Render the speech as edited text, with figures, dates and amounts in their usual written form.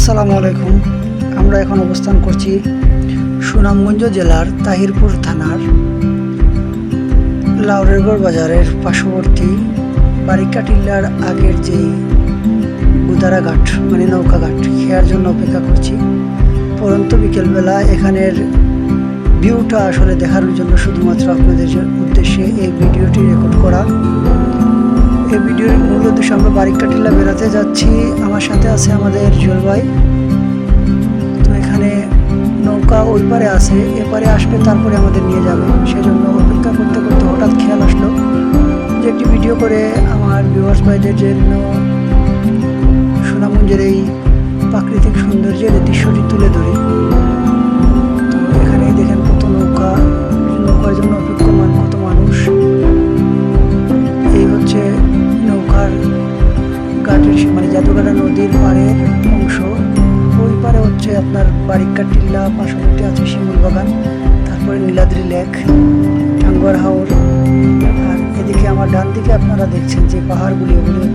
আসসালামু আলাইকুম। আমরা এখন অবস্থান করছি সুনামগঞ্জ জেলার তাহিরপুর থানার লাউরেরগড় বাজারের পার্শ্ববর্তী বারিকাটিল্লার আগের যে গুদারা ঘাট মানে নৌকা ঘাট খেয়ার জন্য অপেক্ষা করছি। পরন্তু বিকেলবেলা এখানের ভিউটা আসলে দেখানোর জন্য শুধুমাত্র আপনাদের উদ্দেশ্যে এই ভিডিওটি রেকর্ড করা। এই ভিডিওর মূল উদ্দেশ্য, আমরা বারিকাটিল্লা বেড়াতে যাচ্ছি, আমার সাথে আছে আমাদের জুয়েল ভাই। তো এখানে নৌকা ওই পারে আছে, এপারে আসবে, তারপরে আমাদের নিয়ে যাবে। সেজন্য অপেক্ষা করতে করতে হঠাৎ খেয়াল আসলো যে একটি ভিডিও করে আমার ভিউয়ার্স ভাইদের জন্য সুনামগঞ্জের এই প্রাকৃতিক সৌন্দর্যের দৃশ্যটি তুলে ধরি। তো এখানেই দেখেন কত নৌকার জন্য অপেক্ষমান কত মানুষ। এই হচ্ছে নৌকার ঘাটের মানে জাদুঘাটা নদীর পাড়ের অংশ। ওই পারে হচ্ছে আপনার বারিকাটিল্লা, পার্শ্ববর্তী আছে শিমুল বাগান, তারপরে নীলাদ্রি লেক, টাঙ্গুয়ার হাওর। আর এদিকে আমার ডান দিকে আপনারা দেখছেন যে পাহাড়গুলি, ওগুলি